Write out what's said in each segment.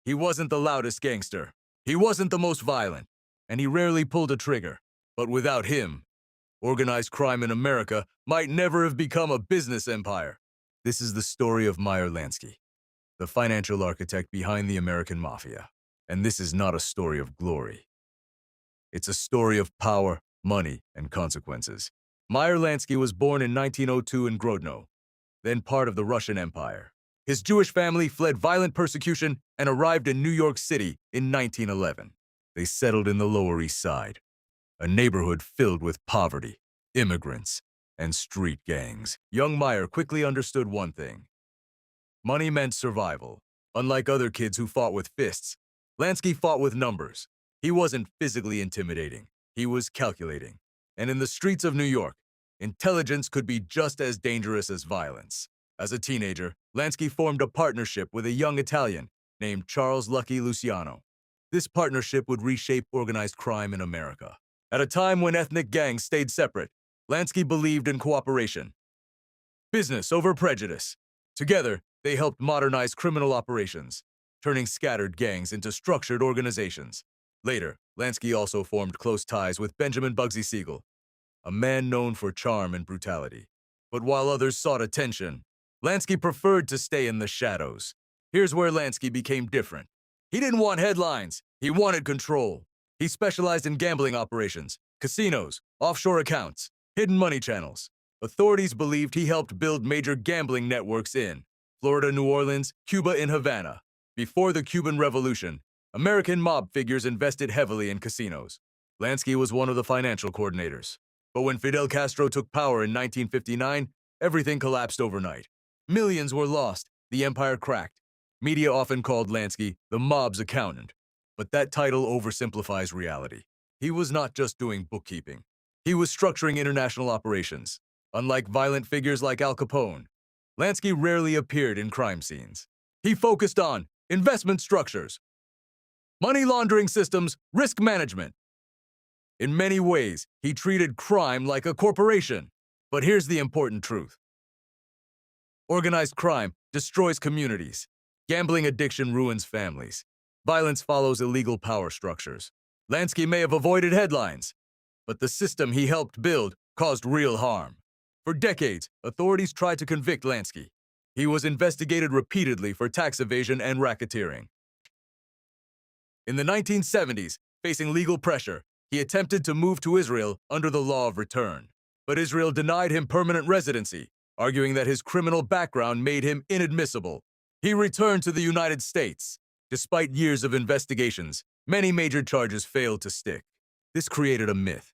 He wasn't the loudest gangster. He wasn't the most violent, and he rarely pulled a trigger. But without him, organized crime in America might never have become a business empire. This is the story of Meyer Lansky, the financial architect behind the American Mafia. And this is not a story of glory. It's a story of power, money, and consequences. Meyer Lansky was born in 1902 in Grodno, then part of the Russian Empire. His Jewish family fled violent persecution and arrived in New York City in 1911. They settled in the Lower East Side, a neighborhood filled with poverty, immigrants, and street gangs. Young Meyer quickly understood one thing. Money meant survival. Unlike other kids who fought with fists, Lansky fought with numbers. He wasn't physically intimidating. He was calculating. And in the streets of New York, intelligence could be just as dangerous as violence. As a teenager, Lansky formed a partnership with a young Italian named Charles Lucky Luciano. This partnership would reshape organized crime in America. At a time when ethnic gangs stayed separate, Lansky believed in cooperation. Business over prejudice. Together, they helped modernize criminal operations, turning scattered gangs into structured organizations. Later, Lansky also formed close ties with Benjamin Bugsy Siegel, a man known for charm and brutality. But while others sought attention, Lansky preferred to stay in the shadows. Here's where Lansky became different. He didn't want headlines. He wanted control. He specialized in gambling operations, casinos, offshore accounts, hidden money channels. Authorities believed he helped build major gambling networks in Florida, New Orleans, Cuba, and Havana. Before the Cuban Revolution, American mob figures invested heavily in casinos. Lansky was one of the financial coordinators. But when Fidel Castro took power in 1959, everything collapsed overnight. Millions were lost. The empire cracked. Media often called Lansky the mob's accountant. But that title oversimplifies reality. He was not just doing bookkeeping. He was structuring international operations. Unlike violent figures like Al Capone, Lansky rarely appeared in crime scenes. He focused on investment structures, money laundering systems, risk management. In many ways, he treated crime like a corporation. But here's the important truth. Organized crime destroys communities. Gambling addiction ruins families. Violence follows illegal power structures. Lansky may have avoided headlines, but the system he helped build caused real harm. For decades, authorities tried to convict Lansky. He was investigated repeatedly for tax evasion and racketeering. In the 1970s, facing legal pressure, he attempted to move to Israel under the law of return. But Israel denied him permanent residency, arguing that his criminal background made him inadmissible. He returned to the United States. Despite years of investigations, many major charges failed to stick. This created a myth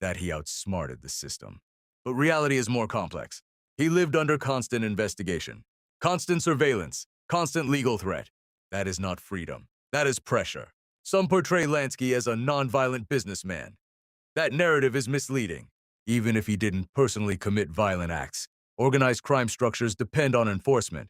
that he outsmarted the system. But reality is more complex. He lived under constant investigation, constant surveillance, constant legal threat. That is not freedom. That is pressure. Some portray Lansky as a nonviolent businessman. That narrative is misleading. Even if he didn't personally commit violent acts, organized crime structures depend on enforcement.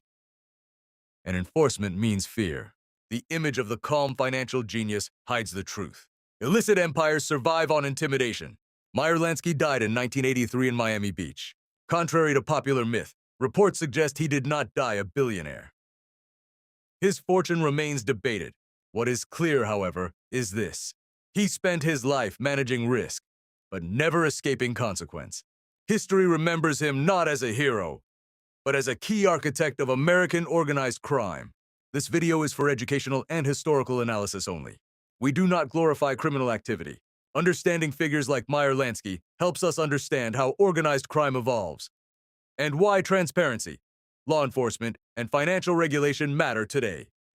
And enforcement means fear. The image of the calm financial genius hides the truth. Illicit empires survive on intimidation. Meyer Lansky died in 1983 in Miami Beach. Contrary to popular myth, reports suggest he did not die a billionaire. His fortune remains debated. What is clear, however, is this. He spent his life managing risk, but never escaping consequence. History remembers him not as a hero, but as a key architect of American organized crime. This video is for educational and historical analysis only. We do not glorify criminal activity. Understanding figures like Meyer Lansky helps us understand how organized crime evolves and why transparency, law enforcement, and financial regulation matter today.